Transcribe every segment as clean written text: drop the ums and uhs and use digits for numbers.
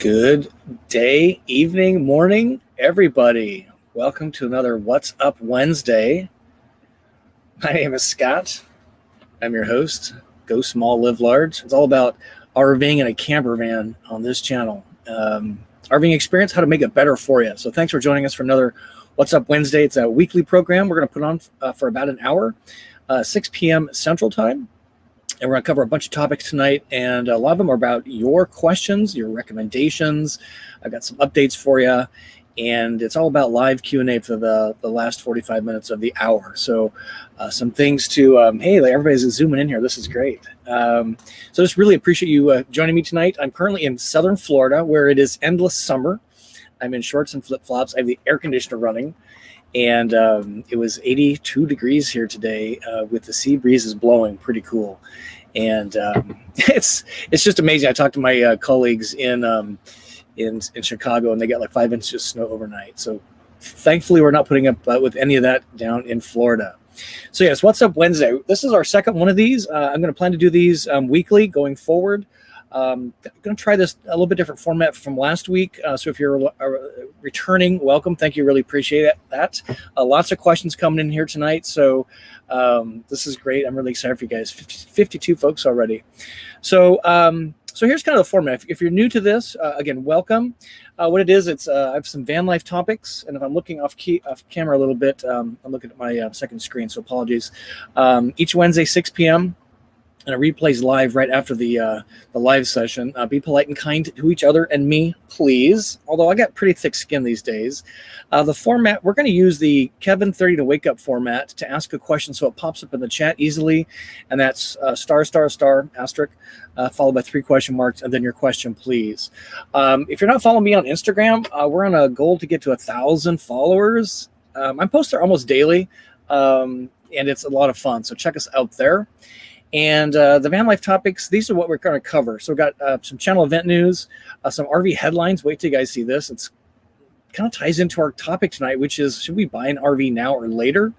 Good day, evening, morning, everybody. Welcome to another What's Up Wednesday. My name is Scott. I'm your host. Go small, live large. It's all about RVing in a camper van on this channel. RVing experience, how to make it better for you. So thanks for joining us for another What's Up Wednesday. It's a weekly program we're going to put on for about an hour, 6 p.m. Central Time. And we're going to cover a bunch of topics tonight, and a lot of them are about your questions, your recommendations. I've got some updates for you, and it's all about live Q&A for the last 45 minutes of the hour. So some things to, everybody's zooming in here. This is great. So just really appreciate you joining me tonight. I'm currently in Southern Florida, where it is endless summer. I'm in shorts and flip-flops. I have the air conditioner running. And it was 82 degrees here today with the sea breezes blowing. Pretty cool. And it's just amazing. I talked to my colleagues in Chicago, and they got like 5 inches of snow overnight. So thankfully, we're not putting up with any of that down in Florida. So yes, What's Up Wednesday? This is our second one of these. I'm going to plan to do these weekly going forward. I'm going to try this a little bit different format from last week. So if you're returning, welcome. Thank you. Really appreciate that. Lots of questions coming in here tonight. So this is great. I'm really excited for you guys. 52 folks already. So here's kind of the format. If you're new to this, again, welcome. What it is, it's I have some van life topics, and if I'm looking off camera a little bit, I'm looking at my second screen, so apologies. Each Wednesday, 6 p.m., and it replays live right after the live session. Be polite and kind to each other and me, please. Although I got pretty thick skin these days. The format, we're going to use the Kevin 30 to wake up format to ask a question so it pops up in the chat easily. And that's star, asterisk, followed by 3 question marks, and then your question, please. If you're not following me on Instagram, we're on a goal to get to 1,000 followers. I'm posting almost daily, and it's a lot of fun. So check us out there. And the van life topics, these are what we're going to cover. So we've got some channel event news, some RV headlines. Wait till you guys see this. It's kind of ties into our topic tonight, which is, should we buy an RV now or later?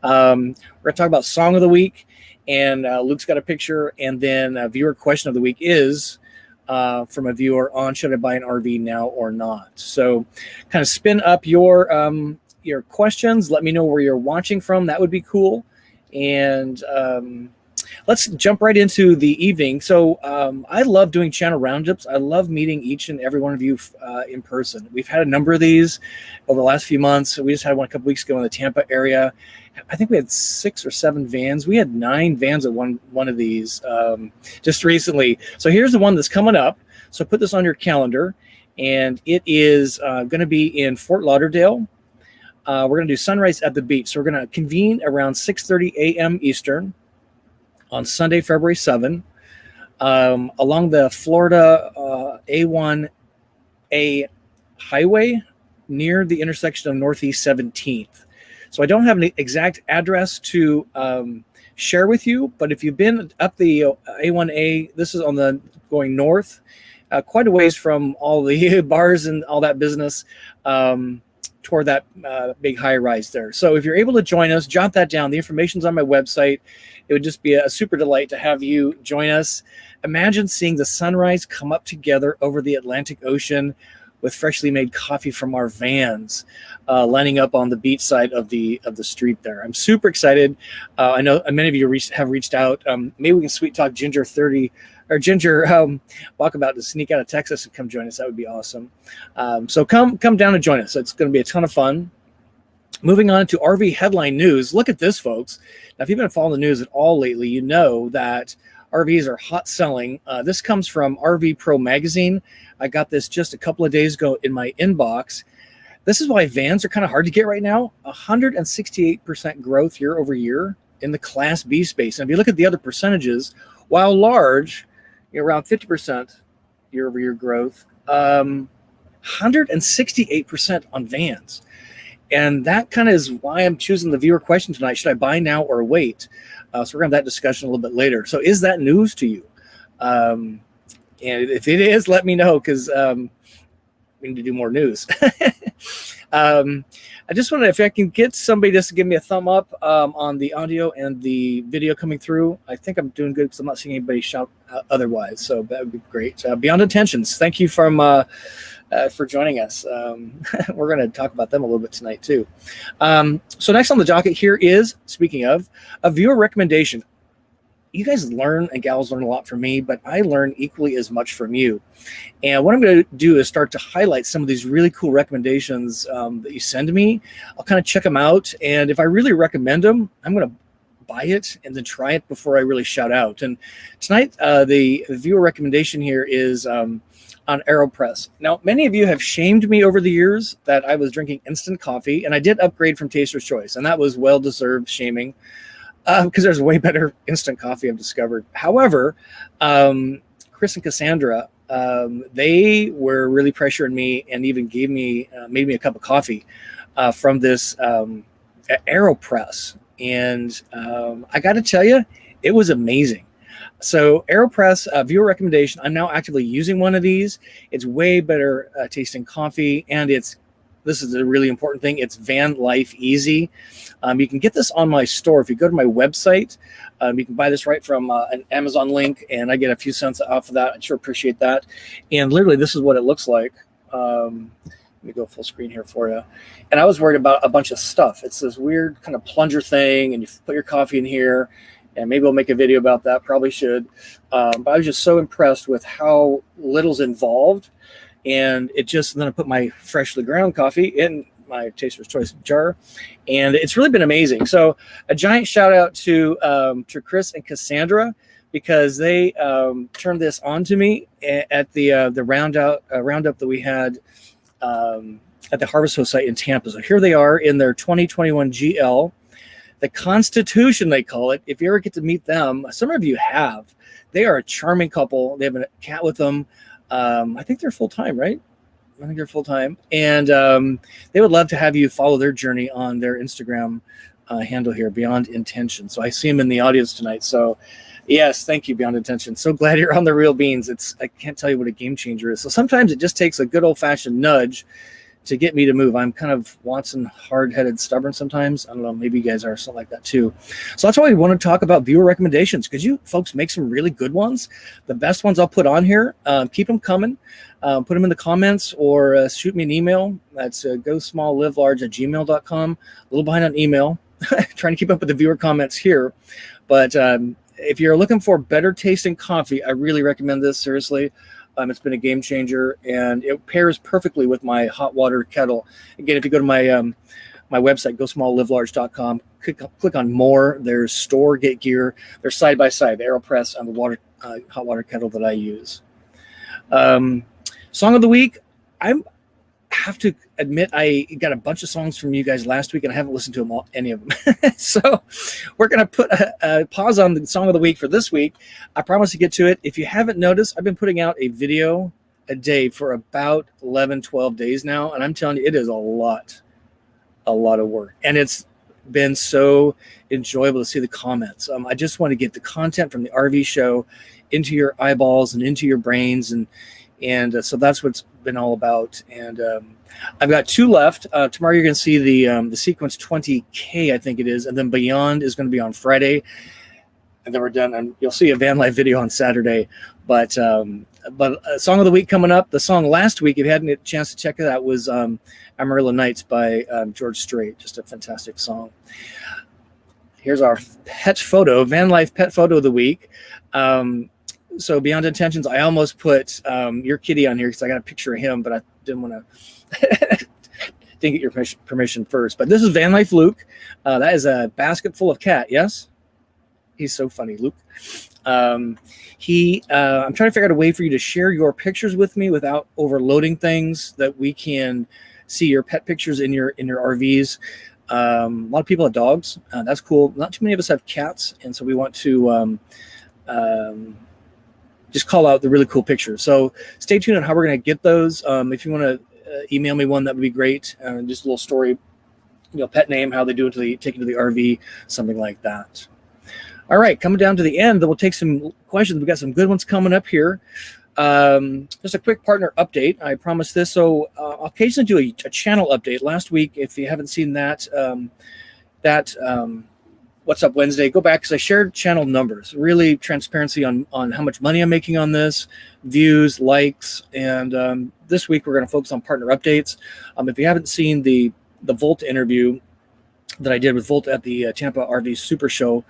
We're going to talk about song of the week, and Luke's got a picture. And then a viewer question of the week is from a viewer on, should I buy an RV now or not? So kind of spin up your questions. Let me know where you're watching from. That would be cool. And let's jump right into the evening. So I love doing channel roundups. I love meeting each and every one of you in person. We've had a number of these over the last few months. We just had one a couple weeks ago in the Tampa area. I think we had 6 or 7 vans. We had 9 vans at one of these just recently. So here's the one that's coming up. So put this on your calendar. And it is going to be in Fort Lauderdale. We're going to do sunrise at the beach. So we're going to convene around 6:30 a.m. Eastern on Sunday, February 7, along the Florida A1A highway near the intersection of Northeast 17th. So I don't have an exact address to share with you, but if you've been up the A1A, this is on the going north, quite a ways from all the bars and all that business, toward that big high rise there. So if you're able to join us, jot that down. The information's on my website. It would just be a super delight to have you join us. Imagine seeing the sunrise come up together over the Atlantic Ocean with freshly made coffee from our vans, lining up on the beach side of the street there. I'm super excited. I know many of you have reached out. Maybe we can sweet talk Ginger Walkabout to sneak out of Texas and come join us. That would be awesome. So come down and join us. It's going to be a ton of fun. Moving on to RV headline news. Look at this, folks. Now, if you've been following the news at all lately, you know that RVs are hot selling. This comes from RV Pro Magazine. I got this just a couple of days ago in my inbox. This is why vans are kind of hard to get right now. 168% growth year over year in the Class B space. And if you look at the other percentages, while large, around 50% year over year growth, 168% on vans. And that kind of is why I'm choosing the viewer question tonight. Should I buy now or wait? So we're going to have that discussion a little bit later. So is that news to you? And if it is, let me know, because we need to do more news. I just want to, if I can get somebody just to give me a thumb up on the audio and the video coming through. I think I'm doing good because I'm not seeing anybody shout otherwise. So that would be great. Beyond Intentions, thank you for joining us. We're going to talk about them a little bit tonight too. So next on the docket here is, speaking of, a viewer recommendation. You guys learn, and gals learn a lot from me, but I learn equally as much from you. And what I'm going to do is start to highlight some of these really cool recommendations that you send to me. I'll kind of check them out, and if I really recommend them, I'm going to buy it and then try it before I really shout out. And tonight, the viewer recommendation here is on AeroPress. Now, many of you have shamed me over the years that I was drinking instant coffee, and I did upgrade from Taster's Choice, and that was well-deserved shaming. Because there's way better instant coffee I've discovered. However, Chris and Cassandra, they were really pressuring me and even made me a cup of coffee from this AeroPress. And I got to tell you, it was amazing. So AeroPress, viewer recommendation, I'm now actively using one of these. It's way better tasting coffee, and this is a really important thing. It's van life easy. You can get this on my store. If you go to my website, you can buy this right from an Amazon link, and I get a few cents off of that. I'd sure appreciate that. And literally, this is what it looks like. Let me go full screen here for you. And I was worried about a bunch of stuff. It's this weird kind of plunger thing, and you put your coffee in here, and maybe I'll make a video about that. Probably should. But I was just so impressed with how little's involved. And then I put my freshly ground coffee in my Taster's Choice jar, and it's really been amazing. So a giant shout out to Chris and Cassandra, because they turned this on to me at the roundup that we had at the Harvest Host site in Tampa. So here they are in their 2021 GL, the Constitution they call it. If you ever get to meet them, some of you have. They are a charming couple. They have a cat with them. I think they're full-time, right? I think they're full-time. And they would love to have you follow their journey on their Instagram handle here, Beyond Intention. So I see them in the audience tonight. So yes, thank you, Beyond Intention. So glad you're on the Real Beans. I can't tell you what a game changer is. So sometimes it just takes a good old-fashioned nudge to get me to move. I'm kind of Watson, hard-headed, stubborn sometimes. I don't know, maybe you guys are something like that too. So that's why we want to talk about viewer recommendations, because you folks make some really good ones. The best ones I'll put on here. Keep them coming. Put them in the comments, or shoot me an email. That's gosmalllivelarge@gmail.com. A little behind on email. Trying to keep up with the viewer comments here. But if you're looking for better tasting coffee, I really recommend this, seriously. It's been a game changer, and it pairs perfectly with my hot water kettle. Again, if you go to my my website, gosmalllivelarge.com, click on more. There's store, get gear. They're side by side, the AeroPress and the hot water kettle that I use. Song of the week. I have to admit, I got a bunch of songs from you guys last week, and I haven't listened to them all, any of them. So we're going to put a pause on the song of the week for this week. I promise to get to it. If you haven't noticed, I've been putting out a video a day for about 11, 12 days now. And I'm telling you, it is a lot of work. And it's been so enjoyable to see the comments. I just want to get the content from the RV show into your eyeballs and into your brains. And so that's what's been all about. And I've got 2 left. Tomorrow you're going to see the Sequence 20K, I think it is. And then Beyond is going to be on Friday. And then we're done. And you'll see a van life video on Saturday. But Song of the Week coming up. The song last week, if you hadn't had a chance to check it out, was Amarillo Nights by George Strait. Just a fantastic song. Here's our pet photo, van life pet photo of the week. So Beyond Intentions, I almost put your kitty on here because I got a picture of him, but I didn't want to didn't get your permission first. But this is Van Life Luke. That is a basket full of cat, yes? He's so funny, Luke. I'm trying to figure out a way for you to share your pictures with me without overloading things, that we can see your pet pictures in your RVs. A lot of people have dogs. That's cool. Not too many of us have cats, and so we want to just call out the really cool pictures. So stay tuned on how we're going to get those. If you want to email me one, that would be great. Just a little story, pet name, how they do it, take it to the RV, something like that. All right, coming down to the end, then we'll take some questions. We've got some good ones coming up here. Just a quick partner update. I promised this, so I'll occasionally do a channel update. Last week, if you haven't seen that, What's Up Wednesday, go back because I shared channel numbers, really transparency on how much money I'm making on this, views, likes, and this week we're going to focus on partner updates. If you haven't seen the Volta interview that I did with Volta at the Tampa RV Super Show,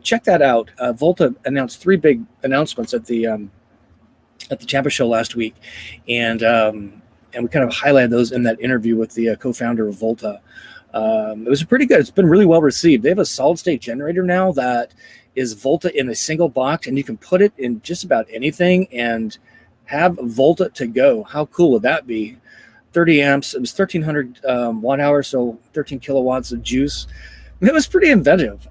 check that out. Volta announced 3 big announcements at the Tampa show last week, and we kind of highlighted those in that interview with the co-founder of Volta. It was pretty good. It's been really well received. They have a solid state generator now that is Volta in a single box, and you can put it in just about anything and have Volta to go. How cool would that be? 30 amps. It was 1,300 watt hours, so 13 kilowatts of juice. It was pretty inventive.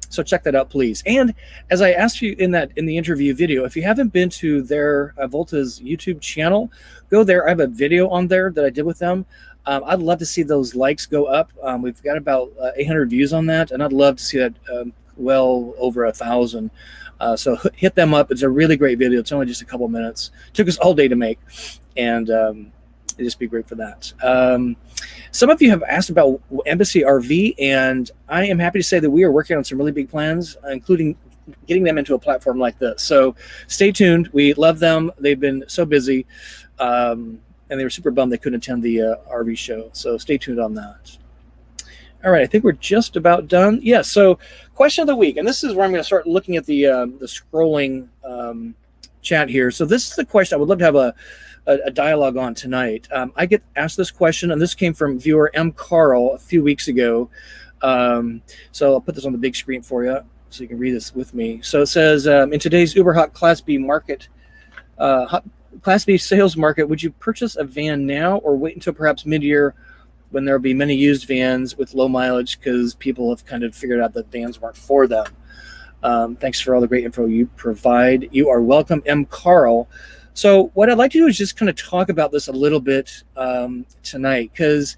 So check that out, please. And as I asked you in the interview video, if you haven't been to their Volta's YouTube channel, go there. I have a video on there that I did with them. I'd love to see those likes go up. We've got about 800 views on that, and I'd love to see that well over 1,000. So hit them up. It's a really great video. It's only just a couple minutes. Took us all day to make, and it'd just be great for that. Some of you have asked about Embassy RV, and I am happy to say that we are working on some really big plans, including getting them into a platform like this. So stay tuned. We love them. They've been so busy. And they were super bummed they couldn't attend the RV show. So stay tuned on that. All right, I think we're just about done. Yeah, so question of the week. And this is where I'm going to start looking at the scrolling chat here. So this is the question I would love to have a dialogue on tonight. I get asked this question, and this came from viewer M. Carl a few weeks ago. So I'll put this on the big screen for you so you can read this with me. So it says, in today's uber hot Class B market, Class B sales market, would you purchase a van now or wait until perhaps mid-year when there will be many used vans with low mileage because people have kind of figured out that vans weren't for them? Thanks for all the great info you provide. You are welcome, M. Carl. So what I'd like to do is just kind of talk about this a little bit tonight, because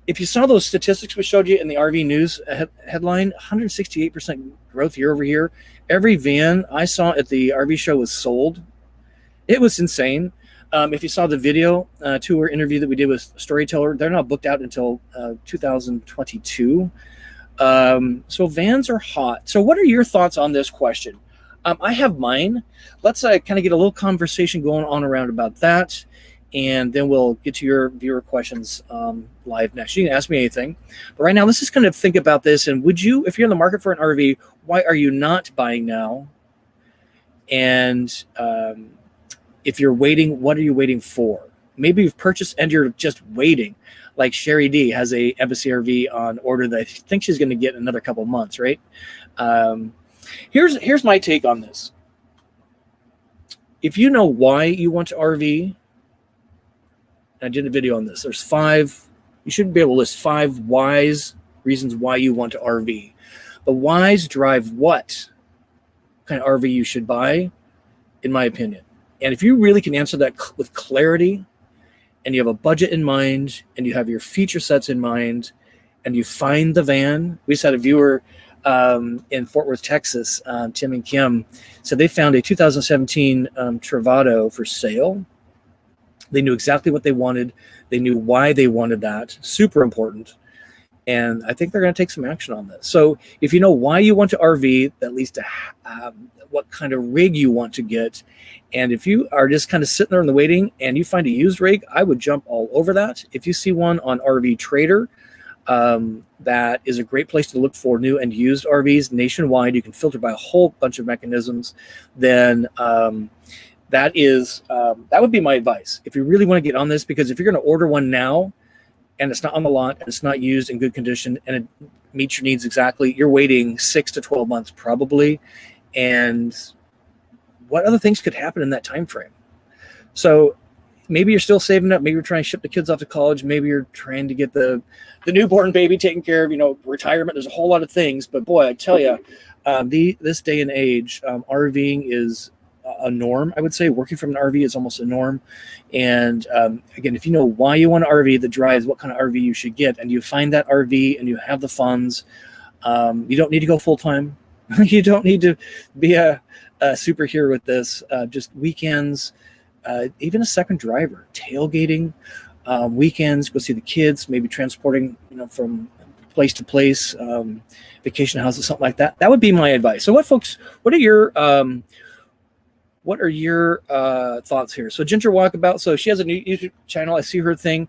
if you saw those statistics we showed you in the RV News headline, 168% growth year over year. Every van I saw at the RV show was sold. It was insane. If you saw the video tour interview that we did with Storyteller, they're not booked out until 2022. So vans are hot. So what are your thoughts on this question? I have mine. Let's kind of get a little conversation going on around about that, and then we'll get to your viewer questions live next. You can ask me anything. But right now, let's just kind of think about this. And would you, if you're in the market for an RV, why are you not buying now? And if you're waiting, what are you waiting for? Maybe you've purchased and you're just waiting. Like Sherry D has a Embassy RV on order that I think she's going to get in another couple months, right? Here's my take on this. If you know why you want to RV, I did a video on this. There's 5, you should be able to list 5 whys, reasons why you want to RV. The whys drive what kind of RV you should buy, in my opinion. And if you really can answer that with clarity, and you have a budget in mind, and you have your feature sets in mind, and you find the van. We just had a viewer in Fort Worth, Texas, Tim and Kim, said they found a 2017 Travato for sale. They knew exactly what they wanted. They knew why they wanted that. Super important. And I think they're going to take some action on this. So if you know why you want to RV, that leads to what kind of rig you want to get. And if you are just kind of sitting there in the waiting and you find a used rig, I would jump all over that. If you see one on RV Trader, that is a great place to look for new and used RVs nationwide. You can filter by a whole bunch of mechanisms. Then that would be my advice. If you really want to get on this, because if you're going to order one now and it's not on the lot and it's not used in good condition and it meets your needs exactly, you're waiting 6 to 12 months probably. And what other things could happen in that time frame? So maybe you're still saving up. Maybe you're trying to ship the kids off to college. Maybe you're trying to get the newborn baby taken care of, retirement. There's a whole lot of things. But boy, I tell you, this day and age, RVing is a norm. I would say working from an RV is almost a norm. And again, if you know why you want an RV that drives what kind of RV you should get, and you find that RV and you have the funds, you don't need to go full time. You don't need to be a superhero with this. Just weekends, even a second driver, tailgating, weekends, go see the kids, maybe transporting, from place to place, vacation houses, something like that. That would be my advice. So what are your thoughts here? So Ginger Walkabout, so she has a new YouTube channel. I see her thing.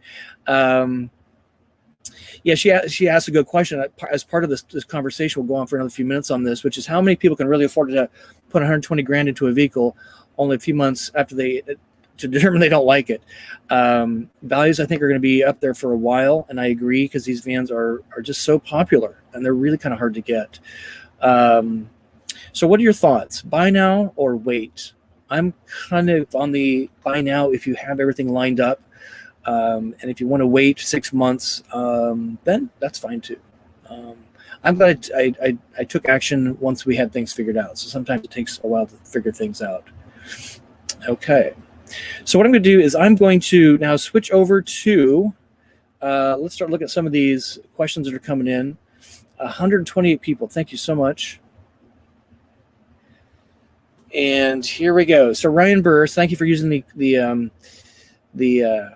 Yeah, she asked a good question. As part of this conversation, we'll go on for another few minutes on this, which is how many people can really afford to put 120 grand into a vehicle only a few months after to determine they don't like it. Values, I think, are going to be up there for a while, and I agree, because these vans are just so popular, and they're really kind of hard to get. So what are your thoughts? Buy now or wait? I'm kind of on the buy now if you have everything lined up. And if you want to wait 6 months, then that's fine too. I'm glad I took action once we had things figured out. So sometimes it takes a while to figure things out. Okay. So what I'm going to do is I'm going to now switch over to, let's start looking at some of these questions that are coming in. 128 people. Thank you so much. And here we go. So Ryan Burrs, thank you for using the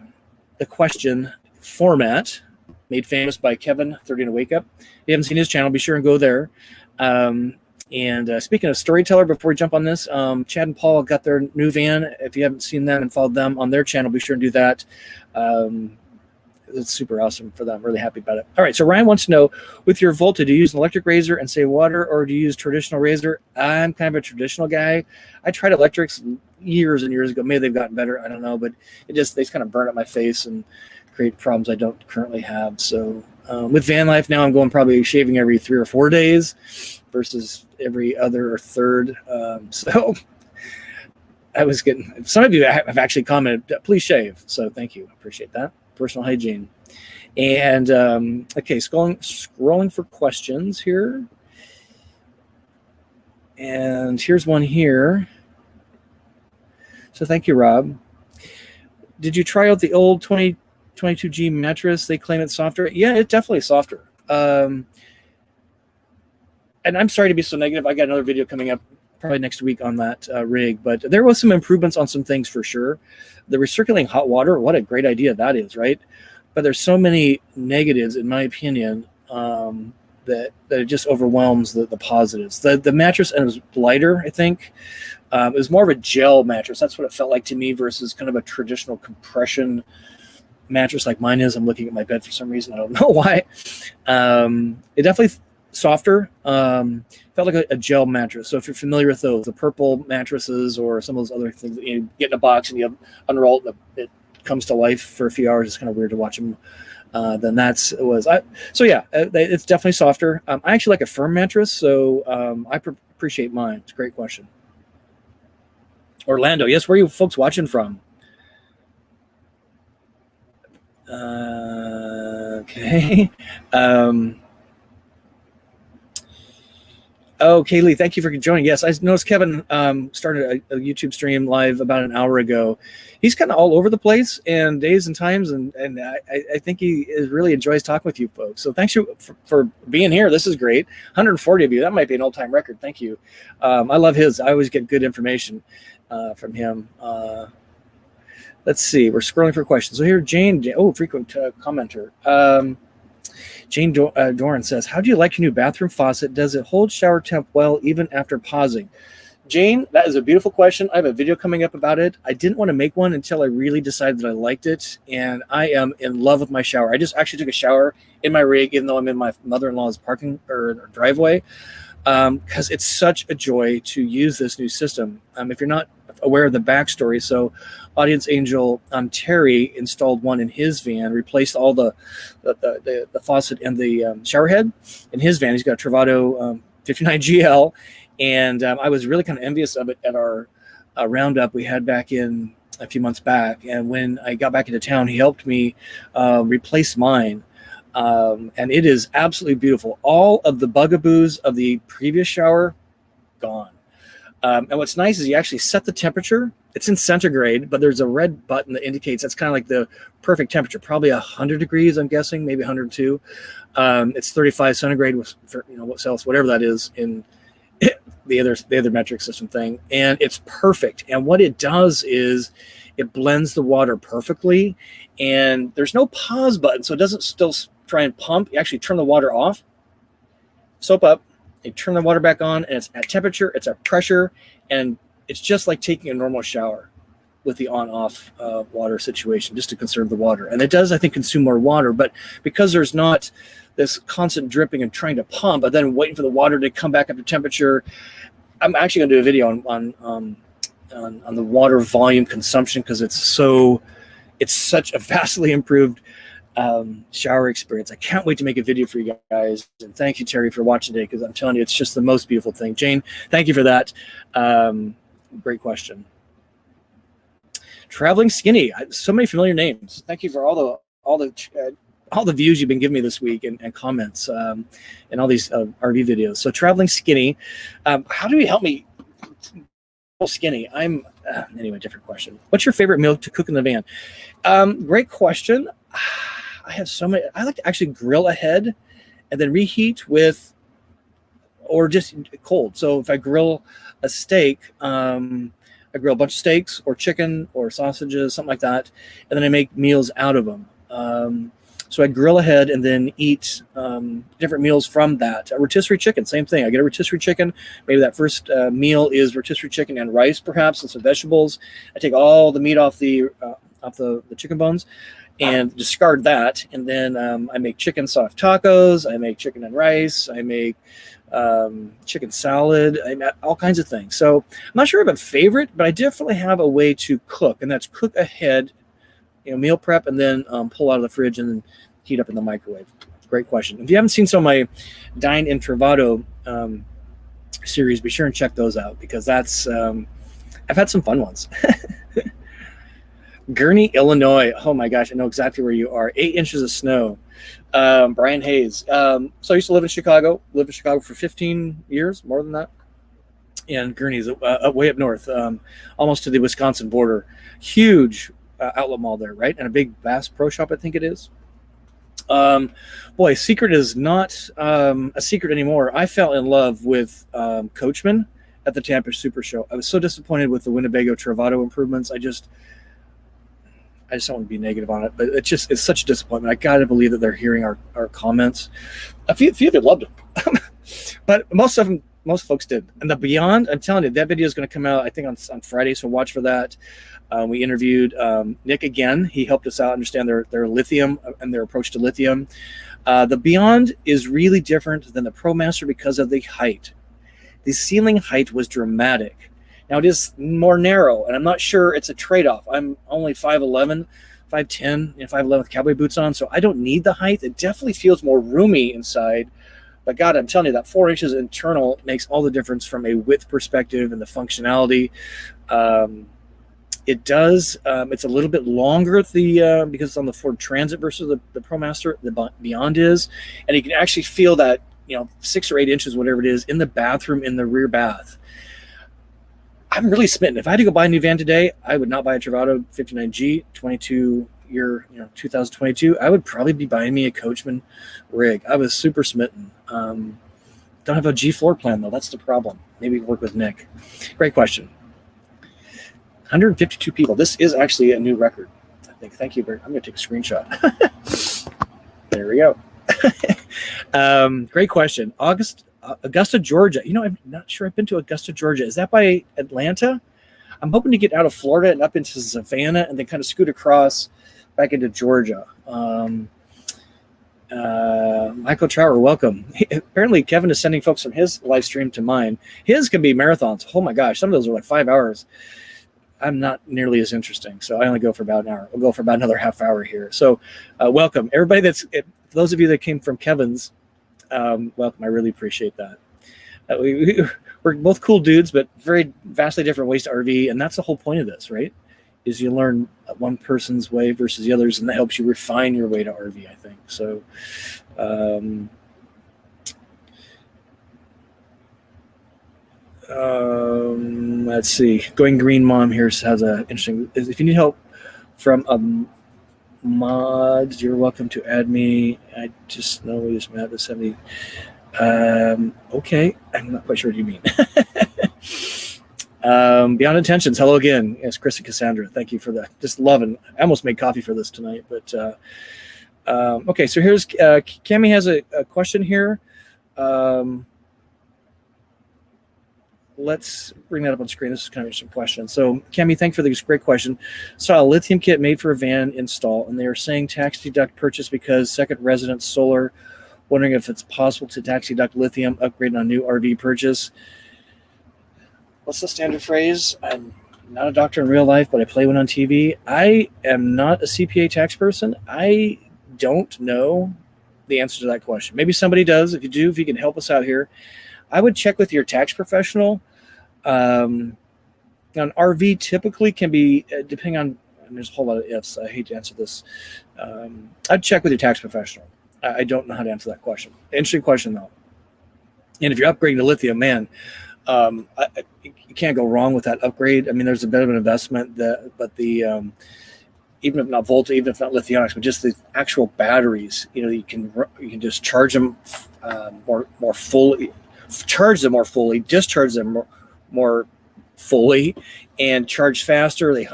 question format made famous by Kevin 30 to Wake Up. If you haven't seen his channel, be sure and go there. And speaking of storyteller, before we jump on this, Chad and Paul got their new van. If you haven't seen them and followed them on their channel, be sure and do that. It's super awesome for them. Really happy about it. All right, so Ryan wants to know, with your Volta, do you use an electric razor and save water, or do you use traditional razor? I'm kind of a traditional guy. I tried electrics years and years ago. Maybe they've gotten better. I don't know, but they just kind of burn up my face and create problems I don't currently have. So with van life now, I'm going probably shaving every 3 or 4 days versus every other or third. So I was getting, some of you have actually commented, please shave. So thank you. Appreciate that. Personal hygiene. And okay, scrolling for questions here. And here's one here. So thank you, Rob. Did you try out the old 2022G mattress? They claim it's softer. Yeah, it's definitely softer. And I'm sorry to be so negative. I got another video coming up probably next week on that rig, but there was some improvements on some things for sure. The recirculating hot water, what a great idea that is, right? But there's so many negatives, in my opinion, that it just overwhelms the positives. The mattress, and it was lighter, I think. It was more of a gel mattress. That's what it felt like to me versus kind of a traditional compression mattress like mine is. I'm looking at my bed for some reason. I don't know why. It definitely softer. Felt like a gel mattress. So if you're familiar with those, the purple mattresses or some of those other things that you get in a box and you unroll it, it comes to life for a few hours. It's kind of weird to watch them. So yeah, it's definitely softer. I actually like a firm mattress, so I appreciate mine. It's a great question. Orlando, yes, where are you folks watching from? Okay. Oh, Kaylee, thank you for joining. Yes, I noticed Kevin started a YouTube stream live about an hour ago. He's kind of all over the place and days and times, and I think he really enjoys talking with you folks. So thanks for being here. This is great. 140 of you. That might be an all-time record. Thank you. I love his. I always get good information from him. Let's see. We're scrolling for questions. So here, Jane. Oh, frequent commenter. Jane Doran says, how do you like your new bathroom faucet? Does it hold shower temp well even after pausing? Jane, that is a beautiful question. I have a video coming up about it. I didn't want to make one until I really decided that I liked it, and I am in love with my shower. I just actually took a shower in my rig, even though I'm in my mother-in-law's parking or driveway, because it's such a joy to use this new system. If you're not aware of the backstory, so Audience Angel Terry installed one in his van, replaced all the faucet and the shower head in his van. He's got a Travato 59 GL, and I was really kind of envious of it at our roundup we had back in a few months back. And when I got back into town, he helped me replace mine. And it is absolutely beautiful. All of the bugaboos of the previous shower, gone. And what's nice is you actually set the temperature. It's in centigrade, but there's a red button that indicates that's kind of like the perfect temperature, probably 100 degrees, I'm guessing, maybe 102. It's 35 centigrade with, whatever that is in the other metric system thing, and it's perfect. And what it does is it blends the water perfectly, and there's no pause button, so it doesn't still try and pump. You actually turn the water off, soap up, you turn the water back on, and it's at temperature, it's at pressure, and it's just like taking a normal shower with the on-off water situation, just to conserve the water. And it does, I think, consume more water, but because there's not this constant dripping and trying to pump, but then waiting for the water to come back up to temperature. I'm actually going to do a video on the water volume consumption, because it's such a vastly improved shower experience. I can't wait to make a video for you guys. And thank you, Terry, for watching today, because I'm telling you, it's just the most beautiful thing. Jane, thank you for that. Great question. Traveling Skinny, so many familiar names. Thank you for all the views you've been giving me this week, and comments, and all these RV videos. So Traveling Skinny, how do you help me skinny? Anyway, different question. What's your favorite meal to cook in the van? Great question. I have so many. I like to actually grill ahead and then reheat with, or just cold. So if I grill a steak, I grill a bunch of steaks or chicken or sausages, something like that, and then I make meals out of them. So I grill ahead and then eat different meals from that. A rotisserie chicken, same thing. I get a rotisserie chicken. Maybe that first meal is rotisserie chicken and rice, perhaps, and some vegetables. I take all the meat off the chicken bones and discard that. And then I make chicken soft tacos. I make chicken and rice. I make chicken salad. I make all kinds of things. So I'm not sure about a favorite, but I definitely have a way to cook, and that's cook ahead, meal prep, and then pull out of the fridge and then heat up in the microwave. Great question. If you haven't seen some of my Dine in Travato series, be sure and check those out, because that's I've had some fun ones. Gurney, Illinois. Oh my gosh, I know exactly where you are. 8 inches of snow. Brian Hayes. So I used to live in Chicago. Lived in Chicago for 15 years, more than that. And Gurney's way up north, almost to the Wisconsin border. Huge outlet mall there, right? And a big Bass Pro Shop, I think it is. Boy, secret is not a secret anymore. I fell in love with Coachman at the Tampa Super Show. I was so disappointed with the Winnebago Travato improvements. I just don't want to be negative on it, but it's such a disappointment. I got to believe that they're hearing our comments. A few of you loved them, but most folks did. And the Beyond, I'm telling you, that video is going to come out, I think, on Friday, so watch for that. We interviewed Nick again. He helped us out understand their lithium and their approach to lithium. The Beyond is really different than the ProMaster because of the height. The ceiling height was dramatic. Now it is more narrow, and I'm not sure it's a trade-off. I'm only 5'11", 5'10", 5'11" with cowboy boots on, so I don't need the height. It definitely feels more roomy inside. But God, I'm telling you, that 4 inches internal makes all the difference from a width perspective and the functionality. It does. It's a little bit longer because it's on the Ford Transit versus the ProMaster. The Beyond is, and you can actually feel that 6 or 8 inches, whatever it is, in the bathroom, in the rear bath. I'm really smitten. If I had to go buy a new van today, I would not buy a Travato 59G 22 year, 2022. I would probably be buying me a Coachman rig. I was super smitten. Don't have a G floor plan though. That's the problem. Maybe work with Nick. Great question. 152 people. This is actually a new record, I think. Thank you. I'm going to take a screenshot. There we go. Great question. Augusta, Georgia. I'm not sure I've been to Augusta, Georgia. Is that by Atlanta? I'm hoping to get out of Florida and up into Savannah and then kind of scoot across back into Georgia. Michael Trower, welcome. Apparently Kevin is sending folks from his live stream to mine. His can be marathons. Oh my gosh, some of those are like 5 hours. I'm not nearly as interesting, so I only go for about an hour. We'll go for about another half hour here. So welcome. Everybody those of you that came from Kevin's, welcome. I really appreciate that. We're both cool dudes, but very vastly different ways to RV, and that's the whole point of this, right? Is you learn one person's way versus the others, and that helps you refine your way to RV, I think. So let's see. Going Green Mom here has a interesting. If you need help from a mod, you're welcome to add me. I just know we just met the 70. Okay, I'm not quite sure what you mean. Beyond Intentions, hello again. Yes, Chris and Cassandra, thank you for that. Just loving. I almost made coffee for this tonight, but okay. So here's Cami has a question here. Let's bring that up on screen. This is kind of an interesting question. So, Cami, thanks for this great question. Saw a lithium kit made for a van install, and they are saying tax deduct purchase because second residence solar. Wondering if it's possible to tax deduct lithium upgrade on a new RV purchase. What's the standard phrase? I'm not a doctor in real life, but I play one on TV. I am not a CPA tax person. I don't know the answer to that question. Maybe somebody does. If you do, if you can help us out here, I would check with your tax professional. An RV typically can be, depending on, and there's a whole lot of ifs. I hate to answer this. I'd check with your tax professional. I don't know how to answer that question. Interesting question, though. And if you're upgrading to lithium, man, you can't go wrong with that upgrade. I mean, there's a bit of an investment, but the even if not volta, even if not lithionics, but just the actual batteries, you can just charge them more fully, charge them more fully, discharge them more fully, and charge faster. The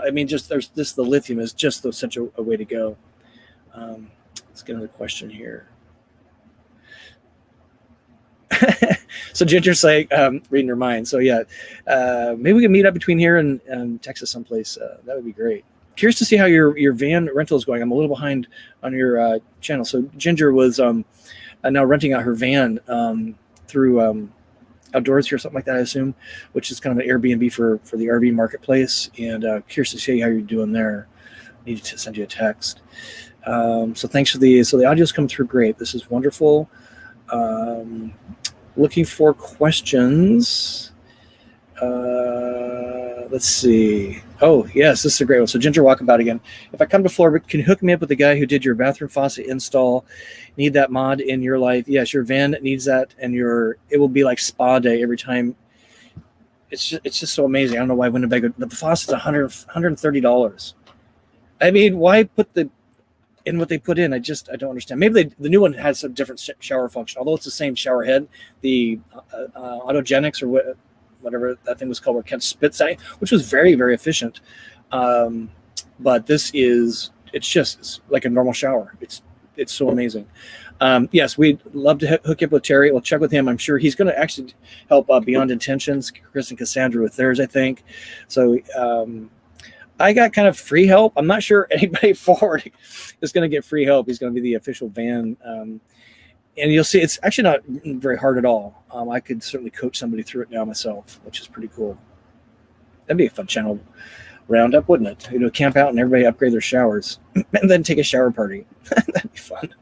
lithium is just such a way to go. Let's get another question here. So Ginger's saying, reading her mind. So yeah, maybe we can meet up between here and Texas someplace. That would be great. Curious to see how your van rental is going. I'm a little behind on your channel. So Ginger was now renting out her van through Outdoorsy or something like that, I assume, which is kind of an Airbnb for the RV marketplace. And curious to see how you're doing there. Needed to send you a text. So thanks for the audio's come through great. This is wonderful. Looking for questions. Let's see. Oh, yes, this is a great one. So Ginger Walkabout again. If I come to Florida, can you hook me up with the guy who did your bathroom faucet install? Need that mod in your life? Yes, your van needs that, and it will be like spa day every time. It's just so amazing. I don't know why Winnebago, the faucet's $130. I mean, why put in what they put in? I don't understand. Maybe the new one has a different shower function, although it's the same shower head, the Autogenics or whatever that thing was called, where Kent spits out, which was very, very efficient. But it's just like a normal shower. It's so amazing. Yes, we'd love to hook you up with Terry. We'll check with him. I'm sure he's going to actually help Beyond Intentions, Chris and Cassandra with theirs, I think. So I got kind of free help. I'm not sure anybody forward is going to get free help. He's going to be the official van. And you'll see it's actually not very hard at all. I could certainly coach somebody through it now myself, which is pretty cool. That'd be a fun channel roundup, wouldn't it? Camp out and everybody upgrade their showers and then take a shower party. That'd be fun.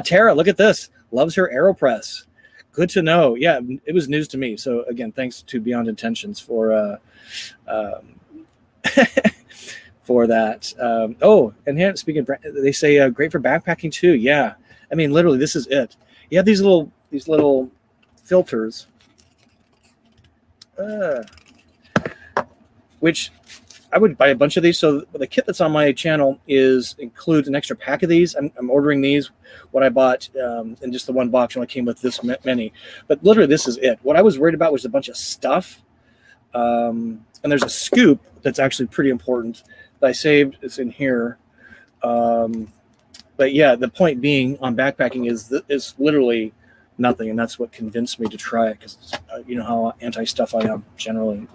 Tara, look at this. Loves her AeroPress. Good to know. Yeah, it was news to me. So again, thanks to Beyond Intentions for for that. And here, speaking of, they say great for backpacking too. Yeah, I mean, literally, this is it. You have these little filters, which I would buy a bunch of these. So the kit that's on my channel includes an extra pack of these. I'm ordering these. What I bought in just the one box only came with this many. But literally, this is it. What I was worried about was a bunch of stuff. And there's a scoop that's actually pretty important that I saved. It's in here. But yeah, the point being on backpacking is literally nothing, and that's what convinced me to try it, because you know how anti-stuff I am generally.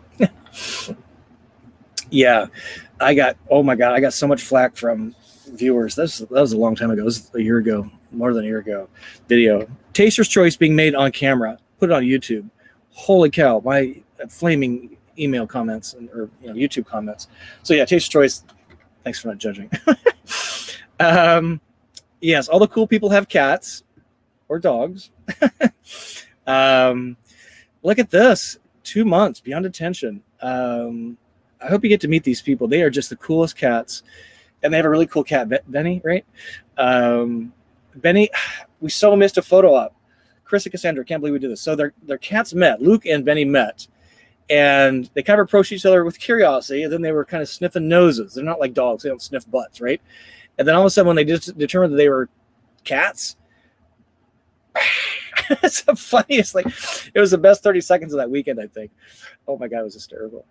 Yeah, I got so much flack from viewers. That was a long time ago. It was a year ago, more than a year ago. Video Taster's Choice being made on camera, put it on YouTube. Holy cow! My flaming email comments or YouTube comments. So yeah, Taster's Choice. Thanks for not judging. Yes, all the cool people have cats or dogs. Look at this. 2 months Beyond Attention. I hope you get to meet these people. They are just the coolest cats. And they have a really cool cat, Benny, right? Benny, we so missed a photo op. Chris and Cassandra, can't believe we did this. So their cats met. Luke and Benny met. And they kind of approached each other with curiosity. And then they were kind of sniffing noses. They're not like dogs. They don't sniff butts, right? And then all of a sudden, when they determined that they were cats, It's the funniest. Like, it was the best 30 seconds of that weekend, I think. Oh my God, it was hysterical.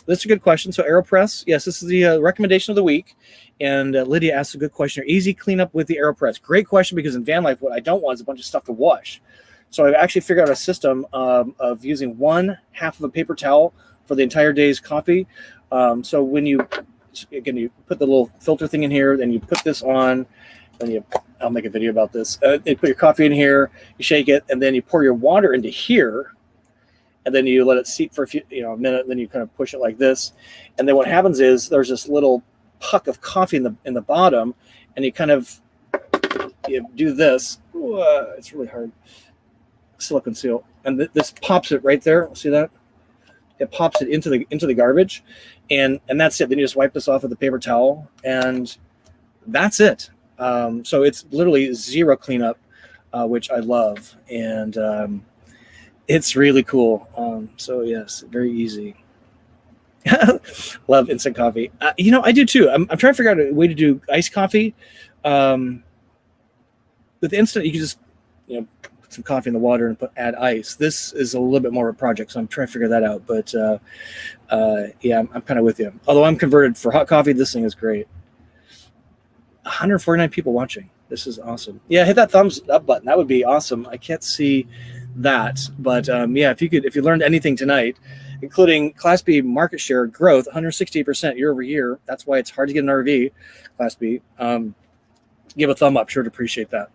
This is a good question. So AeroPress, yes, this is the recommendation of the week. And Lydia asked a good question. Easy cleanup with the AeroPress. Great question, because in van life, what I don't want is a bunch of stuff to wash. So I've actually figured out a system of using 1/2 of a paper towel for the entire day's coffee. So when you put the little filter thing in here, then you put this on, then I'll make a video about this. You put your coffee in here, you shake it, and then you pour your water into here, and then you let it seep for a minute, and then you kind of push it like this. And then what happens is there's this little puck of coffee in the bottom, and you kind of do this. Ooh, it's really hard. Silicone seal, and this pops it right there. See that? It pops it into the garbage, and that's it. Then you just wipe this off with a paper towel, and that's it. So it's literally zero cleanup, which I love, and it's really cool. So yes, very easy. Love instant coffee. I do too. I'm trying to figure out a way to do iced coffee. With instant, you can just put some coffee in the water and add ice. This is a little bit more of a project, so I'm trying to figure that out. But yeah, I'm kind of with you. Although I'm converted for hot coffee, this thing is great. 149 people watching. This is awesome. Yeah, hit that thumbs up button. That would be awesome. I can't see that, but yeah, if you learned anything tonight, including Class B market share growth, 168% year over year. That's why it's hard to get an RV, Class B. Give a thumb up. Sure to appreciate that.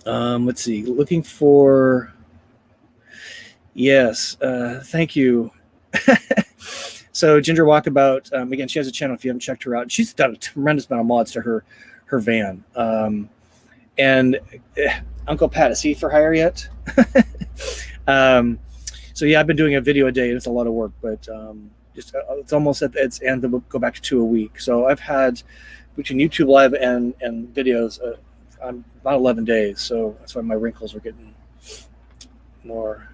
Let's see. Looking for. Yes. Thank you. So Ginger Walkabout, again, she has a channel if you haven't checked her out. She's done a tremendous amount of mods to her van. And Uncle Pat, is he for hire yet? So yeah, I've been doing a video a day, and it's a lot of work, but it's almost at its end. We'll go back to 2 a week. So I've had between YouTube Live and videos, about 11 days. So that's why my wrinkles are getting more.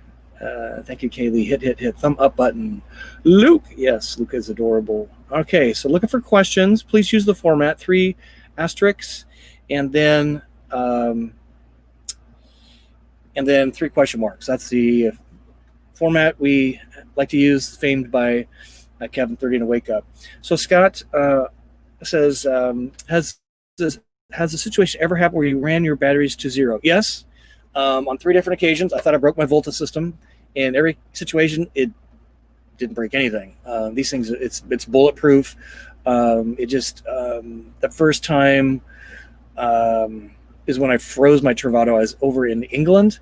Thank you, Kaylee. Hit thumb up button. Luke, yes, Luke is adorable. Okay, so looking for questions. Please use the format 3 asterisks, and then 3 question marks. That's the format we like to use, famed by Kevin 30 and a Wake Up. So Scott says, has the situation ever happened where you ran your batteries to 0? Yes. On 3 different occasions. I thought I broke my Volta system. In every situation, it didn't break anything. These things, it's bulletproof. It just the first time is when I froze my Travato. I was over in England,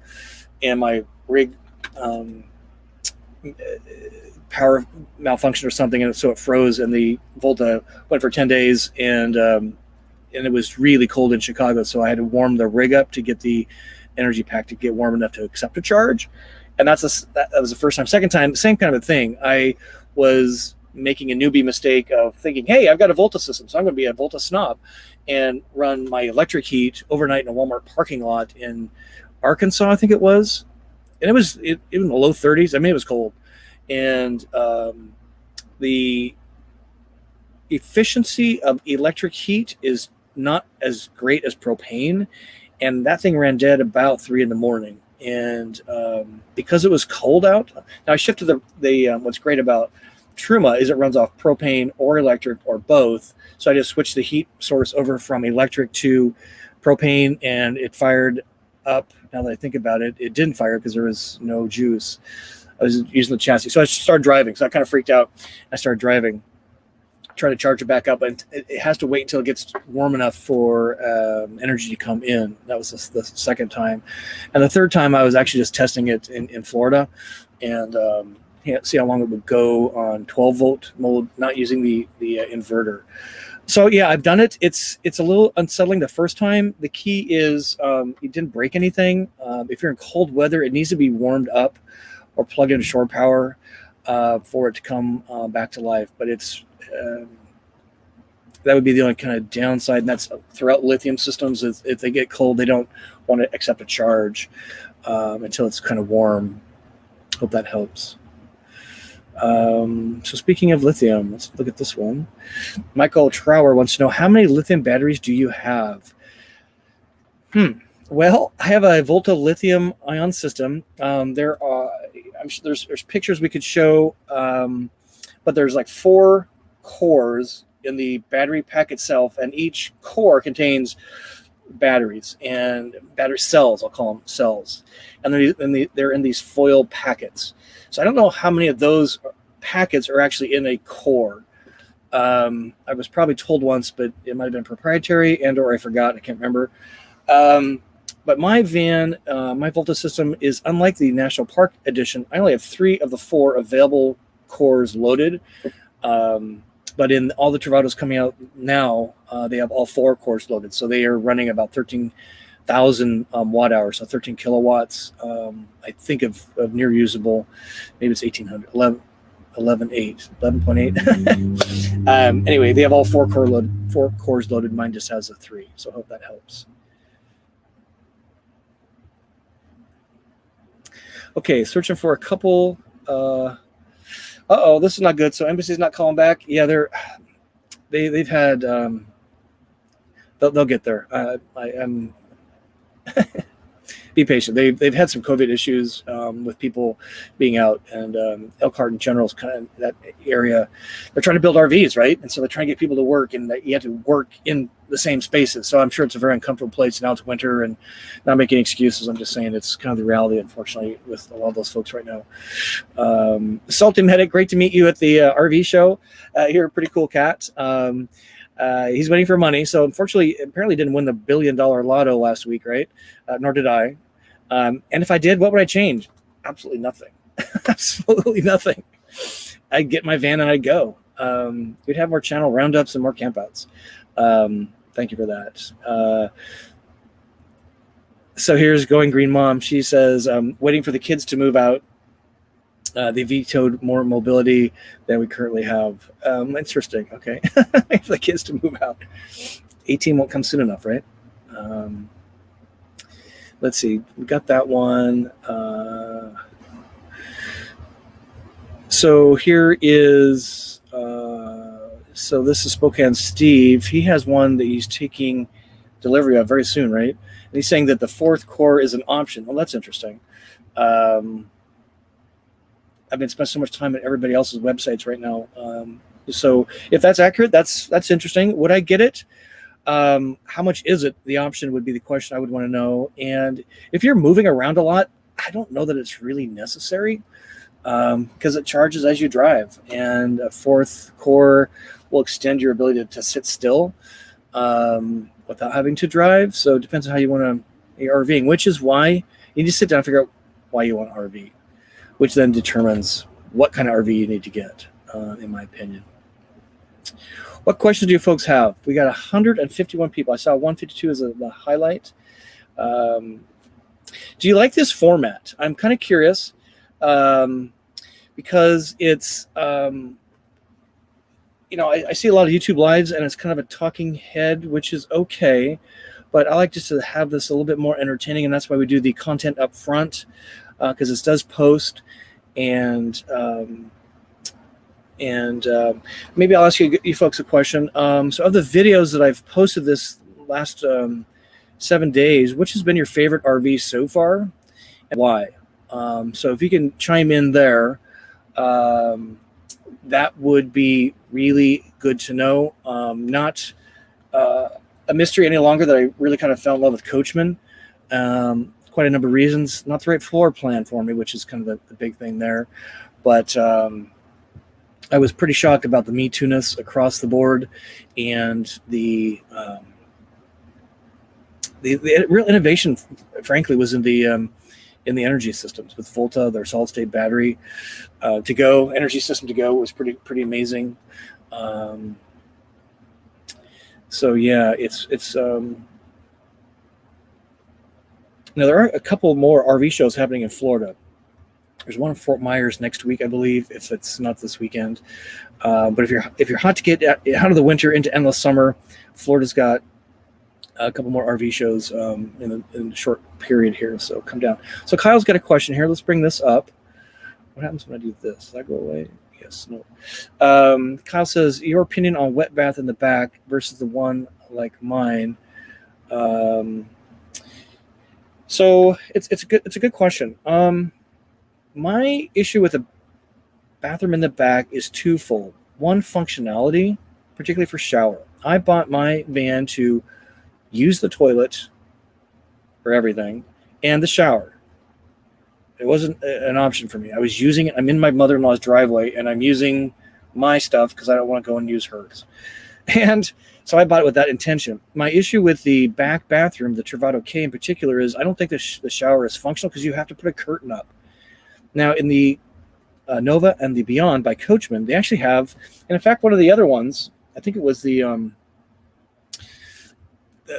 and my rig power malfunction or something, and so it froze, and the Volta went for 10 days, and it was really cold in Chicago, so I had to warm the rig up to get the energy pack to get warm enough to accept a charge. And that was the first time. Second time, same kind of a thing. I was making a newbie mistake of thinking, hey, I've got a Volta system, so I'm going to be a Volta snob and run my electric heat overnight in a Walmart parking lot in Arkansas, I think it was. And it was in the low 30s. I mean, it was cold. And the efficiency of electric heat is not as great as propane. And that thing ran dead about 3 in the morning. And because it was cold out, now I shifted the what's great about Truma is it runs off propane or electric or both. So I just switched the heat source over from electric to propane, and it fired up. Now that I think about it, it didn't fire because there was no juice. I was using the chassis. So I started driving. So I kind of freaked out. I started driving, try to charge it back up, and it has to wait until it gets warm enough for energy to come in. That was the second time. And the third time I was actually just testing it in Florida, and see how long it would go on 12-volt mode, not using the inverter. So yeah, I've done it. It's a little unsettling the first time. The key is it didn't break anything. If you're in cold weather, it needs to be warmed up or plugged into shore power for it to come back to life. But it's that would be the only kind of downside, and that's throughout lithium systems. If they get cold, they don't want to accept a charge until it's kind of warm. Hope that helps. So speaking of lithium, let's look at this one. Michael Trower wants to know, how many lithium batteries do you have? Well, I have a Volta lithium ion system. There are, I'm sure there's pictures we could show, but there's like 4 cores in the battery pack itself, and each core contains batteries and battery cells. I'll call them cells, and they're in these foil packets. So I don't know how many of those packets are actually in a core. I was probably told once, but it might have been proprietary or I forgot. I can't remember. But my van, my Volta system is unlike the National Park Edition. I only have 3 of the 4 available cores loaded. But in all the Travatos coming out now, they have all 4 cores loaded. So they are running about 13,000 watt hours, so 13 kilowatts. I think of near usable. Maybe it's 1800, 11.8. Anyway, they have all 4 cores loaded. Mine just has a 3. So I hope that helps. Okay, searching for a couple. This is not good. So Embassy's not calling back. Yeah, they've had. They'll get there. I am. Be patient. They've had some COVID issues with people being out, and Elkhart in general is kind of that area. They're trying to build RVs, right? And so they're trying to get people to work, and you have to work in the same spaces. So I'm sure it's a very uncomfortable place. Now it's winter, and not making excuses. I'm just saying it's kind of the reality, unfortunately, with a lot of those folks right now. Salty Medic, great to meet you at the RV show. You're a pretty cool cat. He's waiting for money. So unfortunately, apparently didn't win the $1 billion lotto last week, right? Nor did I. And if I did, what would I change? Absolutely nothing. Absolutely nothing. I'd get my van and I'd go. We'd have more channel roundups and more campouts. Thank you for that. So here's Going Green Mom. She says, waiting for the kids to move out. They vetoed more mobility than we currently have. Interesting. Okay. Wait for the kids to move out. 18 won't come soon enough, right? Let's see. We got that one. So here is, so this is Spokane Steve. He has one that he's taking delivery of very soon, right? And he's saying that the 4th core is an option. Well, that's interesting. I've been spending so much time at everybody else's websites right now. So if that's accurate, that's interesting. Would I get it? How much is it? The option would be the question I would want to know. And if you're moving around a lot, I don't know that it's really necessary because it charges as you drive. And a 4th core will extend your ability to sit still without having to drive. So it depends on how you want to RVing, which is why you need to sit down and figure out why you want to RV, which then determines what kind of RV you need to get, in my opinion. What questions do you folks have? We got 151 people. I saw 152 as the highlight. Do you like this format? I'm kind of curious because it's, I see a lot of YouTube lives and it's kind of a talking head, which is okay. But I like just to have this a little bit more entertaining, and that's why we do the content up front because this does post. And maybe I'll ask you folks a question. So of the videos that I've posted this last 7 days, which has been your favorite RV so far and why? So if you can chime in there, that would be really good to know. Not a mystery any longer that I really kind of fell in love with Coachman. Quite a number of reasons. Not the right floor plan for me, which is kind of the big thing there. But I was pretty shocked about the Me Too-ness across the board, and the real innovation, frankly, was in the energy systems with Volta, their solid-state battery to go energy system to go was pretty amazing. So yeah, it's now there are a couple more RV shows happening in Florida. There's one in Fort Myers next week, I believe, if it's not this weekend. But if you're hot to get out of the winter into endless summer, Florida's got a couple more RV shows in a short period here. So come down. So Kyle's got a question here. Let's bring this up. What happens when I do this? Does that go away? Yes. No. Kyle says, your opinion on wet bath in the back versus the one like mine. So it's a good question. My issue with the bathroom in the back is twofold. One, functionality, particularly for shower. I bought my van to use the toilet for everything and the shower. It wasn't an option for me. I was using it. I'm in my mother-in-law's driveway and I'm using my stuff because I don't want to go and use hers. And so I bought it with that intention. My issue with the back bathroom, the Travato K in particular, is I don't think the shower is functional because you have to put a curtain up. Now, in the Nova and the Beyond by Coachman, they actually have, and in fact, one of the other ones, I think it was the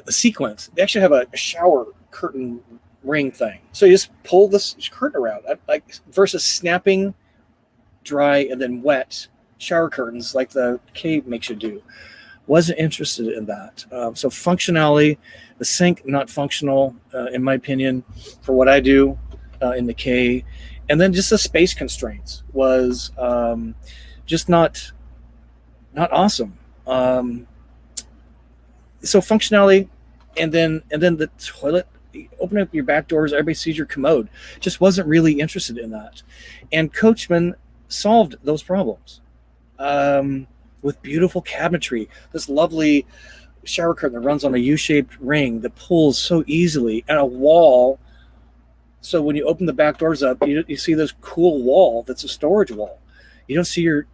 Sequence, they actually have a shower curtain ring thing. So you just pull this curtain around, like versus snapping dry and then wet shower curtains like the K makes you do. Wasn't interested in that. So functionality, the sink not functional in my opinion for what I do in the K, and then just the space constraints was just not awesome. So functionality, and then the toilet. Open up your back doors, everybody sees your commode. Just wasn't really interested in that. And Coachman solved those problems with beautiful cabinetry, this lovely shower curtain that runs on a U-shaped ring that pulls so easily, and a wall. So when you open the back doors up, you see this cool wall that's a storage wall. You don't see your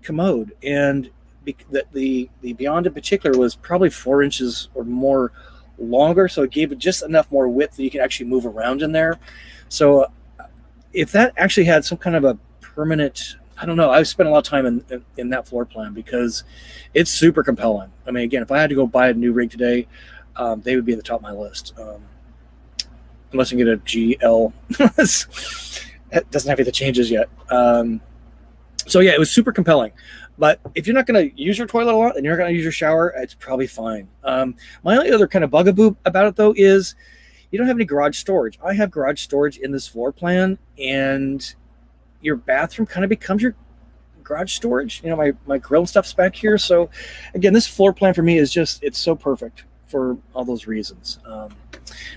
commode. And the Beyond in particular was probably 4 inches or more longer, so it gave it just enough more width that you can actually move around in there. So if that actually had some kind of a permanent, I don't know, I've spent a lot of time in that floor plan because it's super compelling. I mean, again, if I had to go buy a new rig today, they would be at the top of my list. Unless you get a GL. It doesn't have any of the changes yet. So yeah, it was super compelling. But if you're not going to use your toilet a lot and you're not going to use your shower, it's probably fine. My only other kind of bugaboo about it, though, is you don't have any garage storage. I have garage storage in this floor plan, and your bathroom kind of becomes your garage storage. You know, my grill and stuff's back here. So, again, this floor plan for me is just, it's so perfect for all those reasons. But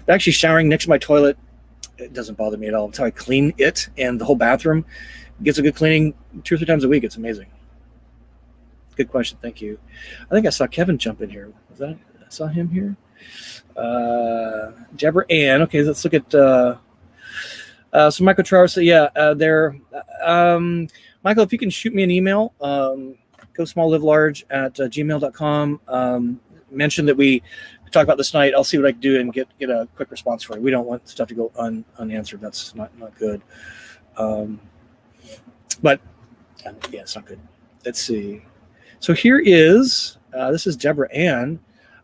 actually showering next to my toilet, it doesn't bother me at all. Until I clean it, and the whole bathroom gets a good cleaning 2 or 3 times a week. It's amazing. Good question. Thank you. I think I saw Kevin jump in here. I saw him here. Deborah Ann. Okay, let's look at so Michael Trower said, there. Michael, if you can shoot me an email, go small live large at gmail.com. Mention that we talk about this tonight. I'll see what I can do and get a quick response for you. We don't want stuff to go unanswered. That's not good. But yeah, it's not good. Let's see. So here is, this is Deborah Ann.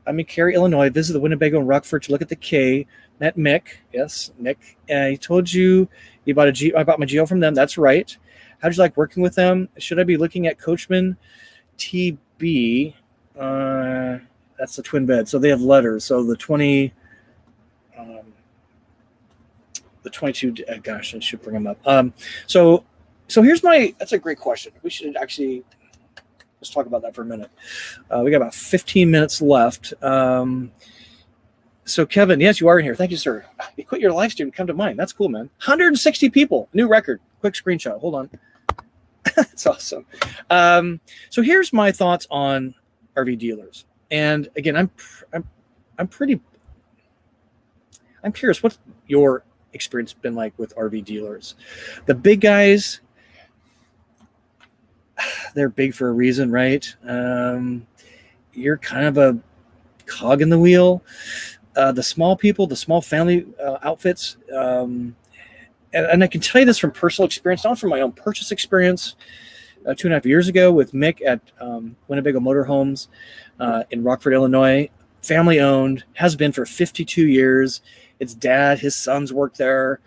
I'm in Cary, Illinois. Visited the Winnebago and Rockford to look at the K. Met Mick. Yes, Mick. And he told you I bought my GL from them. That's right. How did you like working with them? Should I be looking at Coachman TB? That's the twin bed. So they have letters. So the 20, the 22, gosh, I should bring them up. So here's that's a great question. We should actually, let's talk about that for a minute. We got about 15 minutes left. So Kevin, yes, you are in here. Thank you, sir. You quit your live stream and come to mine. That's cool, man. 160 people, new record. Quick screenshot. Hold on. That's awesome. So here's my thoughts on RV dealers. And again, I'm curious, what's your experience been like with RV dealers? The big guys, they're big for a reason, right? You're kind of a cog in the wheel. The small people, the small family outfits, and I can tell you this from personal experience, not from my own purchase experience. 2.5 years ago with Mick at Winnebago Motorhomes in Rockford, Illinois, family owned, has been for 52 years. Its dad, his sons work there.